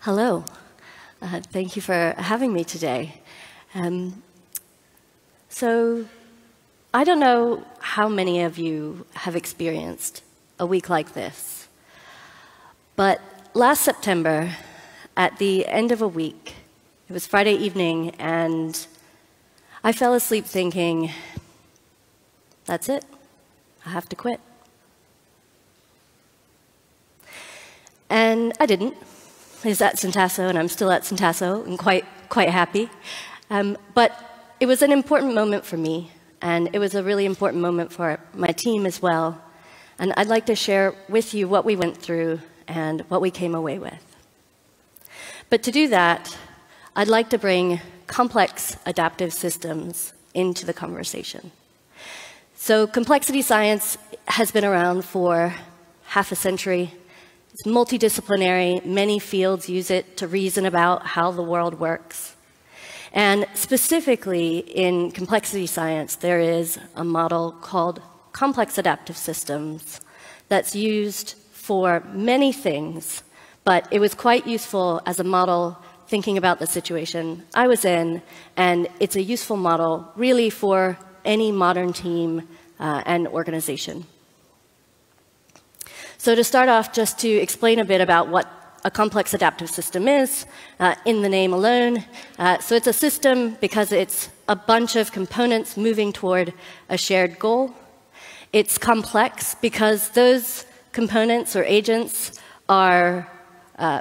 Hello. Thank you for having me today. So I don't know how many of you have experienced a week like this, but last September, at the end of a week, it was Friday evening, and I fell asleep thinking, that's it, I have to quit. And I didn't. I was at Syntasso, and I'm still at Syntasso, and quite happy. But it was an important moment for me, and it was a really important moment for my team as well. And I'd like to share with you what we went through and what we came away with. But to do that, I'd like to bring complex adaptive systems into the conversation. So complexity science has been around for half a century. It's multidisciplinary. Many fields use it to reason about how the world works. And specifically in complexity science, there is a model called complex adaptive systems that's used for many things, but it was quite useful as a model thinking about the situation I was in, and it's a useful model really for any modern team and organization. So to start off, just to explain a bit about what a complex adaptive system is, in the name alone. So it's a system because it's a bunch of components moving toward a shared goal. It's complex because those components or agents are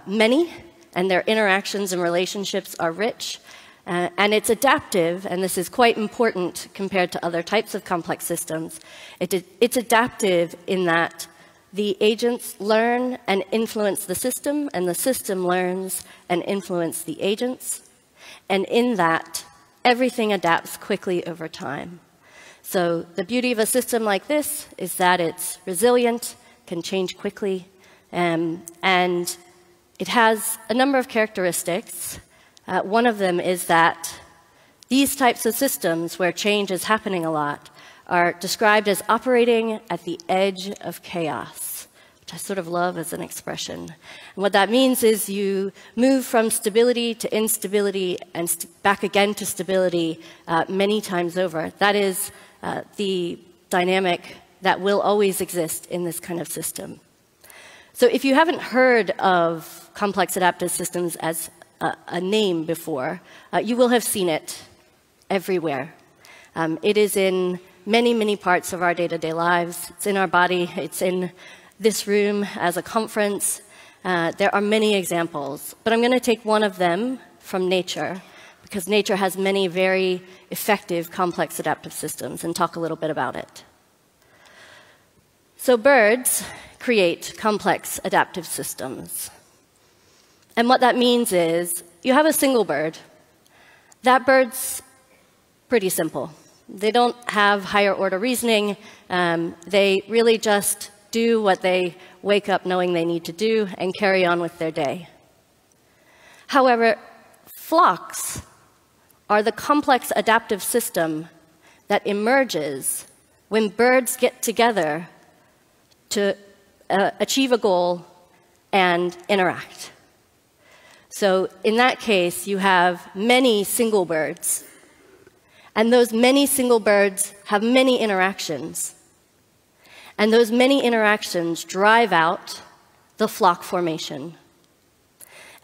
many, and their interactions and relationships are rich. And it's adaptive, and this is quite important compared to other types of complex systems. It's adaptive in that the agents learn and influence the system, and the system learns and influences the agents. And in that, everything adapts quickly over time. So the beauty of a system like this is that it's resilient, can change quickly, and it has a number of characteristics. One of them is that these types of systems where change is happening a lot are described as operating at the edge of chaos, which I sort of love as an expression. And what that means is you move from stability to instability and back again to stability many times over. That is the dynamic that will always exist in this kind of system. So if you haven't heard of complex adaptive systems as a name before, you will have seen it everywhere. It is in many, many parts of our day-to-day lives. It's in our body. It's in this room as a conference. There are many examples, but I'm going to take one of them from nature, because nature has many very effective complex adaptive systems, and talk a little bit about it. So birds create complex adaptive systems. And what that means is you have a single bird. That bird's pretty simple. They don't have higher order reasoning. They really just do what they wake up knowing they need to do and carry on with their day. However, flocks are the complex adaptive system that emerges when birds get together to achieve a goal and interact. So in that case, you have many single birds. And those many single birds have many interactions. And those many interactions drive out the flock formation.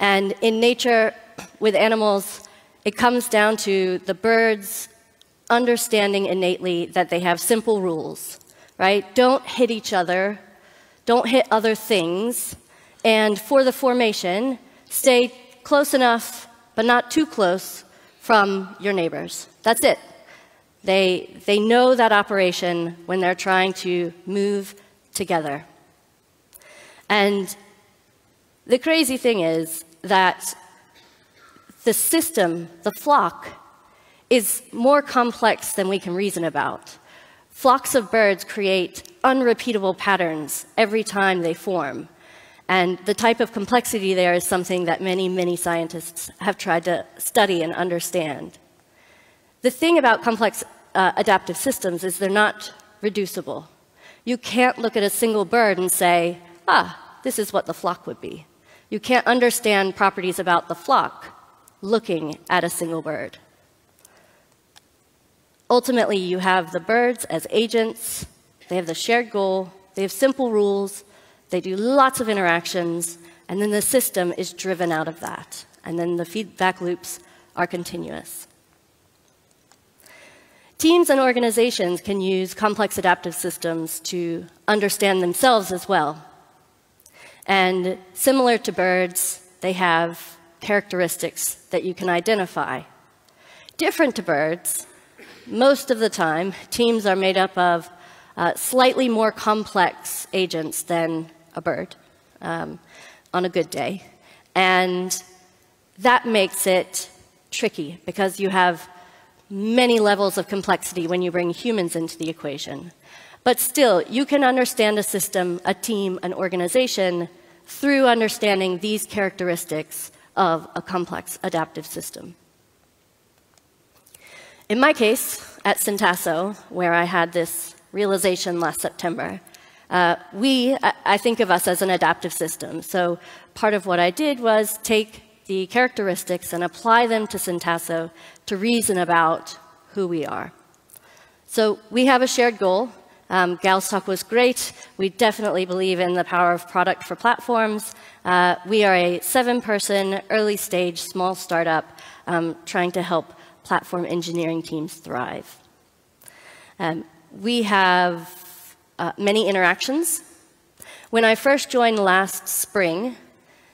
And in nature, with animals, it comes down to the birds understanding innately that they have simple rules, right? Don't hit each other. Don't hit other things. And for the formation, stay close enough, but not too close, from your neighbors. That's it. They know that operation when they're trying to move together. And the crazy thing is that the system, the flock, is more complex than we can reason about. Flocks of birds create unrepeatable patterns every time they form. And the type of complexity there is something that many, many scientists have tried to study and understand. The thing about complex adaptive systems is they're not reducible. You can't look at a single bird and say, this is what the flock would be. You can't understand properties about the flock looking at a single bird. Ultimately, you have the birds as agents. They have the shared goal. They have simple rules. They do lots of interactions. And then the system is driven out of that. And then the feedback loops are continuous. Teams and organizations can use complex adaptive systems to understand themselves as well. And similar to birds, they have characteristics that you can identify. Different to birds, most of the time, teams are made up of slightly more complex agents than a bird on a good day. And that makes it tricky because you have many levels of complexity when you bring humans into the equation. But still, you can understand a system, a team, an organization through understanding these characteristics of a complex adaptive system. In my case, at Syntasso, where I had this realization last September, I think of us as an adaptive system. So part of what I did was take the characteristics and apply them to Syntasso to reason about who we are. So we have a shared goal. Gal's talk was great. We definitely believe in the power of product for platforms. We are a 7-person, early-stage, small startup trying to help platform engineering teams thrive. We have many interactions. When I first joined last spring,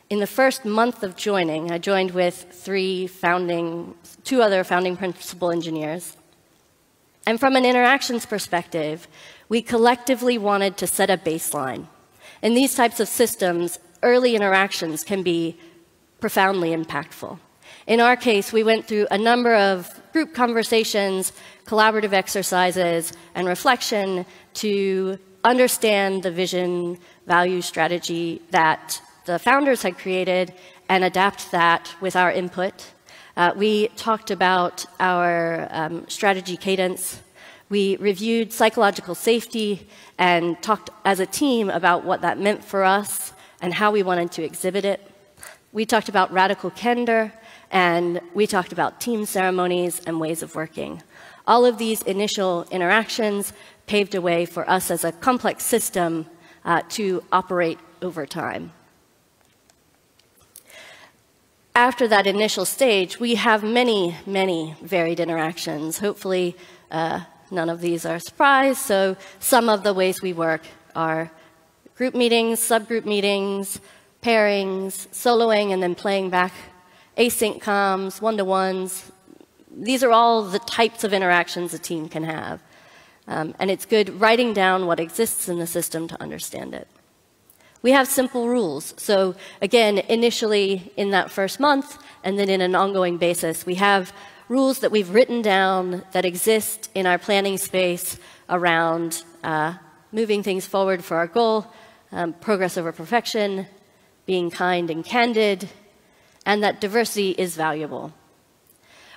in the first month of joining, I joined with two other founding principal engineers. And from an interactions perspective, we collectively wanted to set a baseline. In these types of systems, early interactions can be profoundly impactful. In our case, we went through a number of group conversations, collaborative exercises, and reflection to understand the vision, value, strategy that the founders had created and adapt that with our input. We talked about our strategy cadence. We reviewed psychological safety and talked as a team about what that meant for us and how we wanted to exhibit it. We talked about radical candor, and we talked about team ceremonies and ways of working. All of these initial interactions paved a way for us as a complex system to operate over time. After that initial stage, we have many, many varied interactions. Hopefully, none of these are a surprise. So some of the ways we work are group meetings, subgroup meetings, pairings, soloing, and then playing back, async comms, one-to-ones. These are all the types of interactions a team can have. And it's good writing down what exists in the system to understand it. We have simple rules. So again, initially in that first month, and then in an ongoing basis, we have rules that we've written down that exist in our planning space around moving things forward for our goal, progress over perfection, being kind and candid, and that diversity is valuable.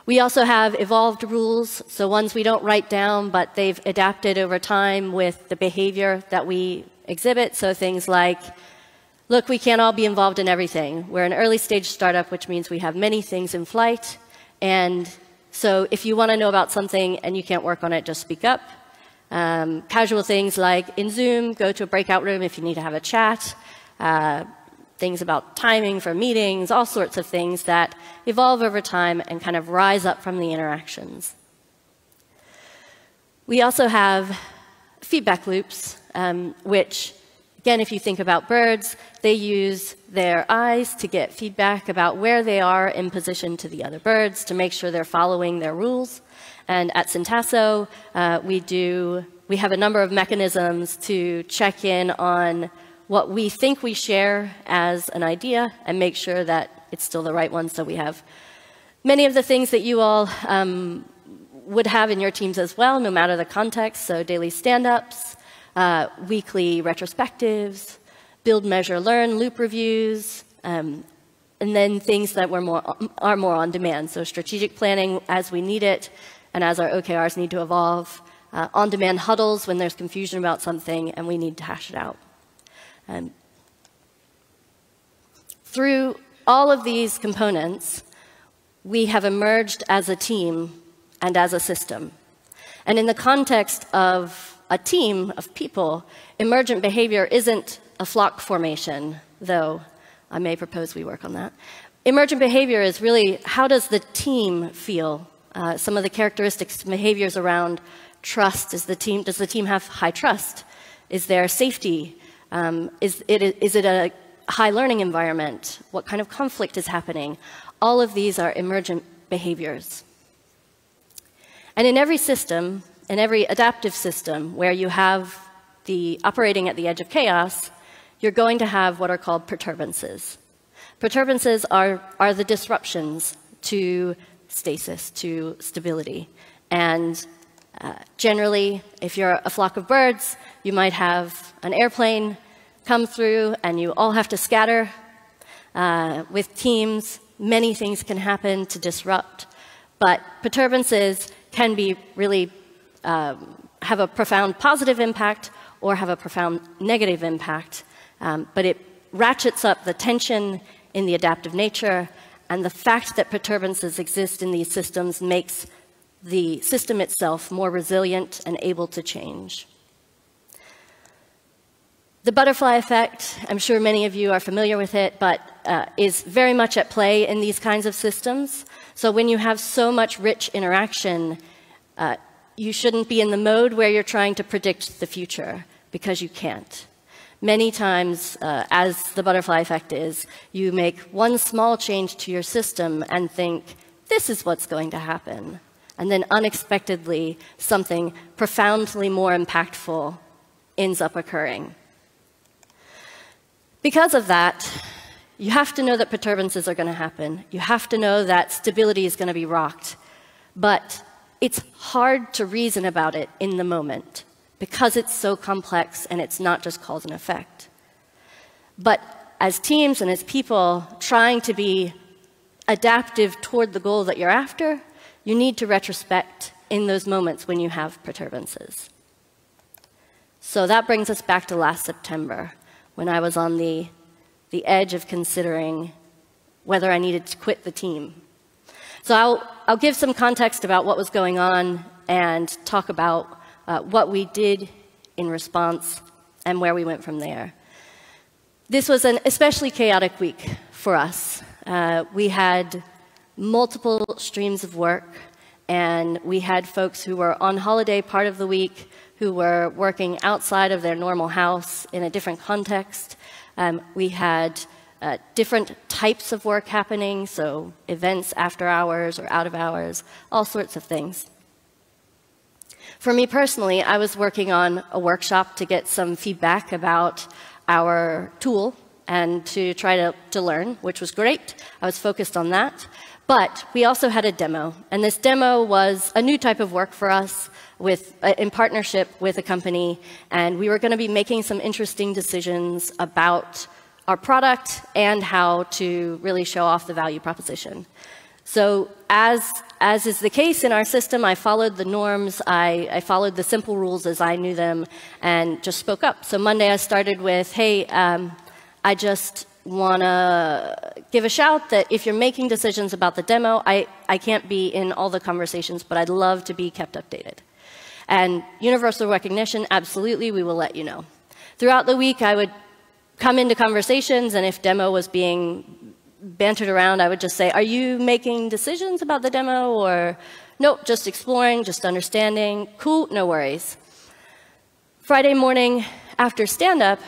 We also have evolved rules, so ones we don't write down, but they've adapted over time with the behavior that we exhibit. So things like, look, we can't all be involved in everything. We're an early stage startup, which means we have many things in flight. And so if you want to know about something and you can't work on it, just speak up. Casual things like in Zoom, go to a breakout room if you need to have a chat. Things about timing for meetings, all sorts of things that evolve over time and kind of rise up from the interactions. We also have feedback loops, which, again, if you think about birds, they use their eyes to get feedback about where they are in position to the other birds to make sure they're following their rules. And at Syntasso, we have a number of mechanisms to check in on what we think we share as an idea and make sure that it's still the right one. So we have many of the things that you all would have in your teams as well, no matter the context. So daily stand-ups, weekly retrospectives, build, measure, learn, loop reviews, and then things that are more on demand. So strategic planning as we need it and as our OKRs need to evolve. On-demand huddles when there's confusion about something and we need to hash it out. Through all of these components, we have emerged as a team and as a system. And in the context of a team of people, emergent behavior isn't a flock formation, though I may propose we work on that. Emergent behavior is really, how does the team feel? Some of the characteristics, behaviors around trust. Does the team have high trust? Is there safety? Is it a high learning environment? What kind of conflict is happening? All of these are emergent behaviors. And in every system, in every adaptive system where you have the operating at the edge of chaos, you're going to have what are called perturbances. Perturbances are the disruptions to stasis, to stability. And generally, if you're a flock of birds, you might have an airplane come through and you all have to scatter. With teams, many things can happen to disrupt. But perturbances can be really have a profound positive impact or have a profound negative impact. But it ratchets up the tension in the adaptive nature, and the fact that perturbances exist in these systems makes the system itself more resilient and able to change. The butterfly effect, I'm sure many of you are familiar with it, but is very much at play in these kinds of systems. So when you have so much rich interaction, you shouldn't be in the mode where you're trying to predict the future, because you can't. Many times, as the butterfly effect is, you make one small change to your system and think, this is what's going to happen. And then unexpectedly, something profoundly more impactful ends up occurring. Because of that, you have to know that perturbances are going to happen. You have to know that stability is going to be rocked. But it's hard to reason about it in the moment, because it's so complex and it's not just cause and effect. But as teams and as people trying to be adaptive toward the goal that you're after, you need to retrospect in those moments when you have perturbances. So that brings us back to last September, when I was on the edge of considering whether I needed to quit the team. So I'll give some context about what was going on and talk about what we did in response and where we went from there. This was an especially chaotic week for us. We had multiple streams of work, and we had folks who were on holiday part of the week, who were working outside of their normal house in a different context. We had different types of work happening, so events after hours or out of hours, all sorts of things. For me personally, I was working on a workshop to get some feedback about our tool and to try to learn, which was great. I was focused on that. But we also had a demo, and this demo was a new type of work for us in partnership with a company, and we were going to be making some interesting decisions about our product and how to really show off the value proposition. So as is the case in our system, I followed the norms, I followed the simple rules as I knew them, and just spoke up. So Monday I started with, hey, I just want to give a shout that if you're making decisions about the demo, I can't be in all the conversations, but I'd love to be kept updated. And universal recognition, absolutely, we will let you know. Throughout the week, I would come into conversations, and if demo was being bantered around, I would just say, are you making decisions about the demo? Or, nope, just exploring, just understanding. Cool, no worries. Friday morning after stand-up,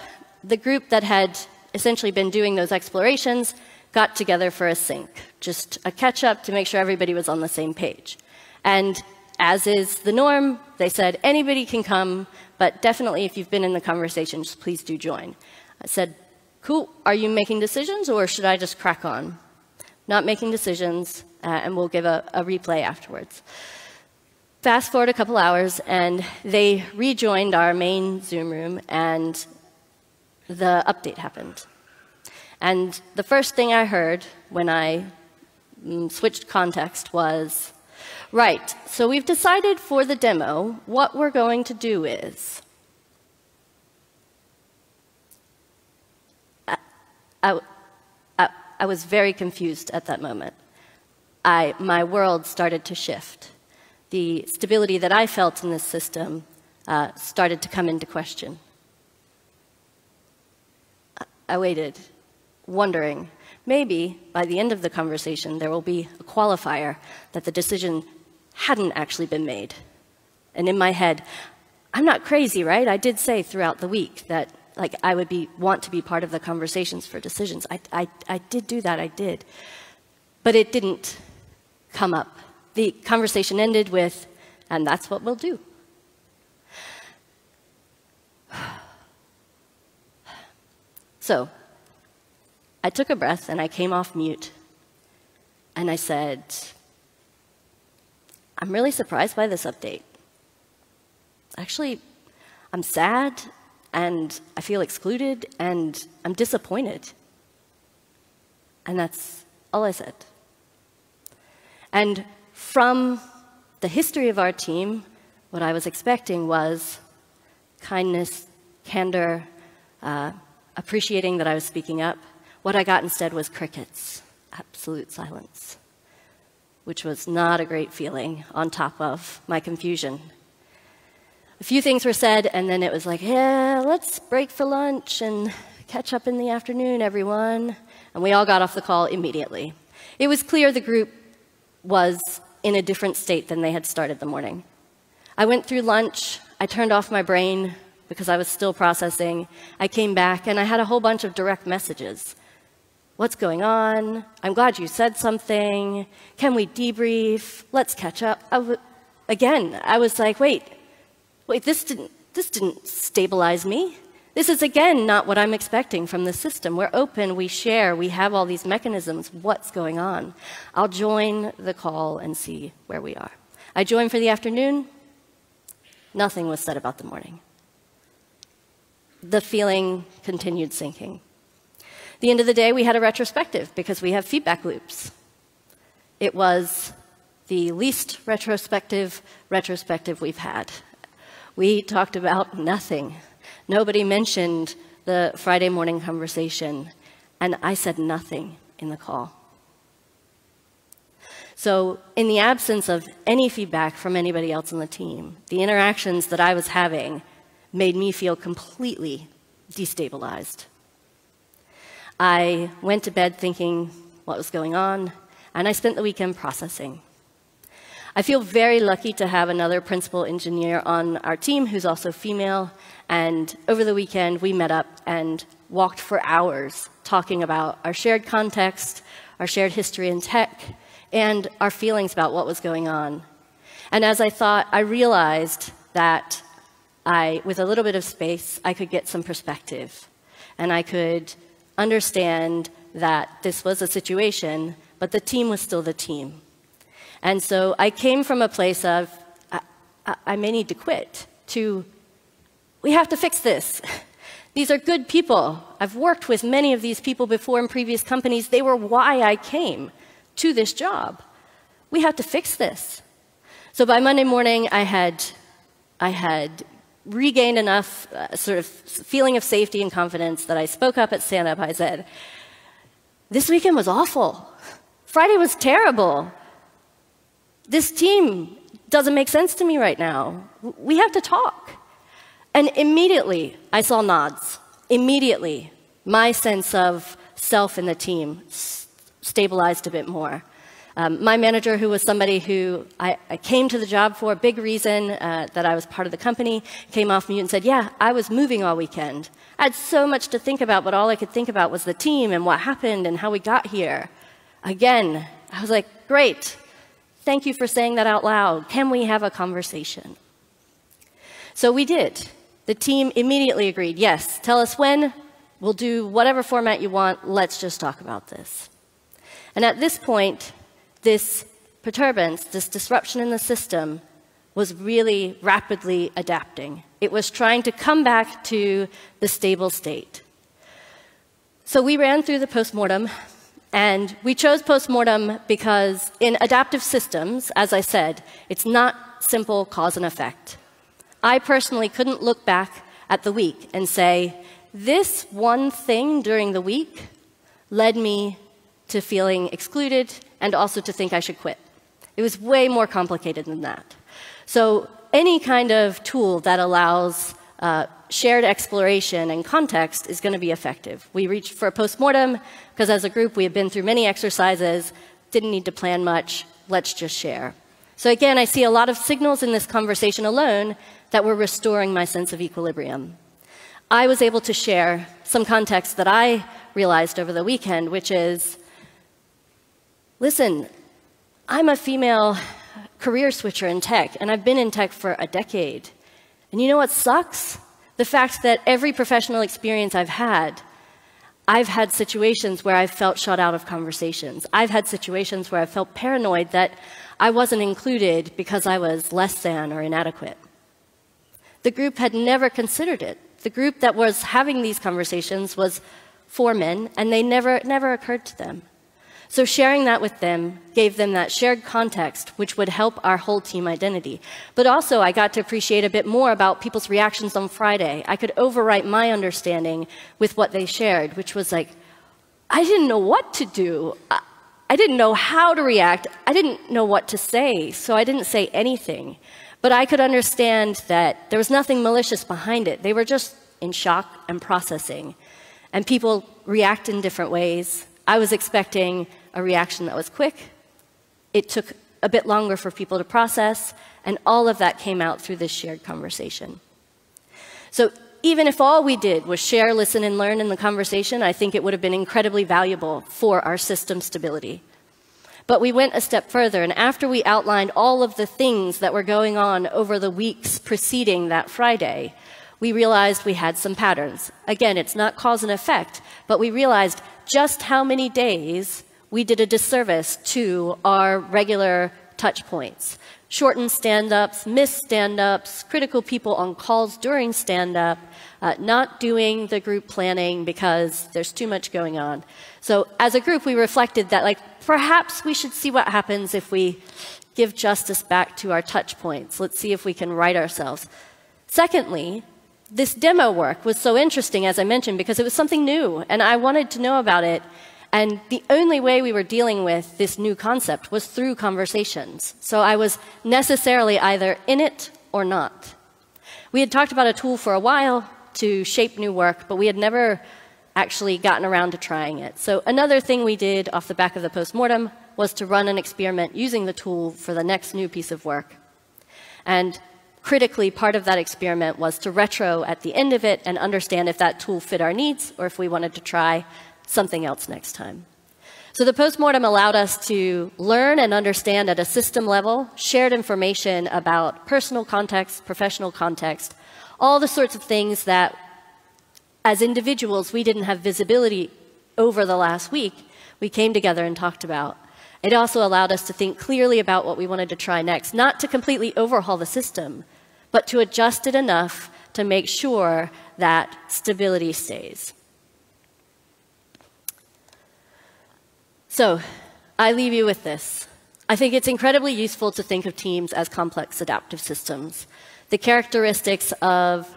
the group that had essentially been doing those explorations got together for a sync, just a catch-up to make sure everybody was on the same page. And as is the norm, they said, anybody can come, but definitely if you've been in the conversations, please do join. I said, cool, are you making decisions, or should I just crack on? Not making decisions, and we'll give a replay afterwards. Fast forward a couple hours, and they rejoined our main Zoom room, and the update happened. And the first thing I heard when I switched context was, right, so we've decided for the demo, what we're going to do is, I was very confused at that moment. My world started to shift. The stability that I felt in this system started to come into question. I waited, wondering, maybe by the end of the conversation there will be a qualifier that the decision hadn't actually been made. And in my head, I'm not crazy, right? I did say throughout the week that I would want to be part of the conversations for decisions. I did do that, I did. But it didn't come up. The conversation ended with, and that's what we'll do. So I took a breath and I came off mute and I said, I'm really surprised by this update. Actually, I'm sad and I feel excluded and I'm disappointed. And that's all I said. And from the history of our team, what I was expecting was kindness, candor, appreciating that I was speaking up. What I got instead was crickets, absolute silence, which was not a great feeling on top of my confusion. A few things were said, and then it was like, yeah, let's break for lunch and catch up in the afternoon, everyone. And we all got off the call immediately. It was clear the group was in a different state than they had started the morning. I went through lunch. I turned off my brain because I was still processing. I came back, and I had a whole bunch of direct messages. What's going on? I'm glad you said something. Can we debrief? Let's catch up. Again, I was like, wait, this didn't stabilize me. This is, again, not what I'm expecting from the system. We're open, we share, we have all these mechanisms. What's going on? I'll join the call and see where we are. I joined for the afternoon. Nothing was said about the morning. The feeling continued sinking. At the end of the day, we had a retrospective because we have feedback loops. It was the least retrospective we've had. We talked about nothing. Nobody mentioned the Friday morning conversation, and I said nothing in the call. So in the absence of any feedback from anybody else on the team, the interactions that I was having made me feel completely destabilized. I went to bed thinking what was going on, and I spent the weekend processing. I feel very lucky to have another principal engineer on our team who's also female, and over the weekend we met up and walked for hours talking about our shared context, our shared history in tech, and our feelings about what was going on. And as I thought, I realized that with a little bit of space, I could get some perspective, and I could understand that this was a situation, but the team was still the team. And so I came from a place of, I may need to quit, to, we have to fix this. These are good people. I've worked with many of these people before in previous companies. They were why I came to this job. We have to fix this. So by Monday morning, I had regained enough sort of feeling of safety and confidence that I spoke up at stand-up. I said, this weekend was awful. Friday was terrible. This team doesn't make sense to me right now. We have to talk. And immediately, I saw nods. Immediately, my sense of self in the team stabilized a bit more. My manager, who was somebody who I came to the job for, a big reason that I was part of the company, came off mute and said, yeah, I was moving all weekend. I had so much to think about, but all I could think about was the team and what happened and how we got here. Again, I was like, great. Thank you for saying that out loud. Can we have a conversation? So we did. The team immediately agreed, yes, tell us when. We'll do whatever format you want. Let's just talk about this. And at this point, this perturbance, this disruption in the system, was really rapidly adapting. It was trying to come back to the stable state. So we ran through the postmortem. And we chose postmortem because in adaptive systems, as I said, it's not simple cause and effect. I personally couldn't look back at the week and say, this one thing during the week led me to feeling excluded, and also to think I should quit. It was way more complicated than that. So any kind of tool that allows shared exploration and context is going to be effective. We reached for a postmortem because as a group we had been through many exercises, didn't need to plan much, let's just share. So again, I see a lot of signals in this conversation alone that were restoring my sense of equilibrium. I was able to share some context that I realized over the weekend, which is, listen, I'm a female career switcher in tech, and I've been in tech for a decade. And you know what sucks? The fact that every professional experience I've had situations where I've felt shut out of conversations. I've had situations where I felt paranoid that I wasn't included because I was less than or inadequate. The group had never considered it. The group that was having these conversations was 4 men, and it never occurred to them. So sharing that with them gave them that shared context, which would help our whole team identity. But also, I got to appreciate a bit more about people's reactions on Friday. I could overwrite my understanding with what they shared, which was like, I didn't know what to do. I didn't know how to react. I didn't know what to say, so I didn't say anything. But I could understand that there was nothing malicious behind it. They were just in shock and processing. And people react in different ways. I was expecting a reaction that was quick. It took a bit longer for people to process, and all of that came out through this shared conversation. So even if all we did was share, listen, and learn in the conversation, I think it would have been incredibly valuable for our system stability. But we went a step further, and after we outlined all of the things that were going on over the weeks preceding that Friday, we realized we had some patterns. Again, it's not cause and effect, but we realized just how many days we did a disservice to our regular touch points. Shortened stand-ups, missed stand-ups, critical people on calls during stand-up, not doing the group planning because there's too much going on. So as a group, we reflected that, like, perhaps we should see what happens if we give justice back to our touch points. Let's see if we can right ourselves. Secondly, this demo work was so interesting, as I mentioned, because it was something new, and I wanted to know about it. And the only way we were dealing with this new concept was through conversations. So I was necessarily either in it or not. We had talked about a tool for a while to shape new work, but we had never actually gotten around to trying it. So another thing we did off the back of the postmortem was to run an experiment using the tool for the next new piece of work. And critically, part of that experiment was to retro at the end of it and understand if that tool fit our needs or if we wanted to try something else next time. So the postmortem allowed us to learn and understand at a system level, shared information about personal context, professional context, all the sorts of things that as individuals we didn't have visibility over the last week, we came together and talked about. It also allowed us to think clearly about what we wanted to try next, not to completely overhaul the system, but to adjust it enough to make sure that stability stays. So I leave you with this. I think it's incredibly useful to think of teams as complex adaptive systems. The characteristics of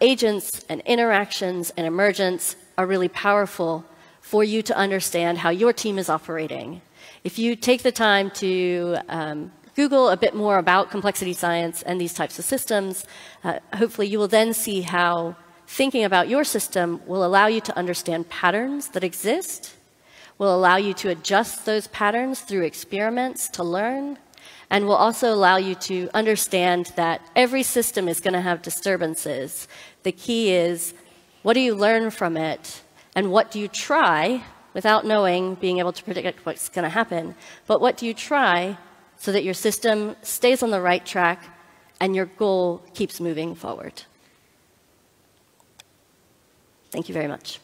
agents and interactions and emergence are really powerful for you to understand how your team is operating. If you take the time to Google a bit more about complexity science and these types of systems, hopefully you will then see how thinking about your system will allow you to understand patterns that exist, will allow you to adjust those patterns through experiments to learn, and will also allow you to understand that every system is going to have disturbances. The key is, what do you learn from it, and what do you try, without knowing, being able to predict what's going to happen, but what do you try so that your system stays on the right track and your goal keeps moving forward? Thank you very much.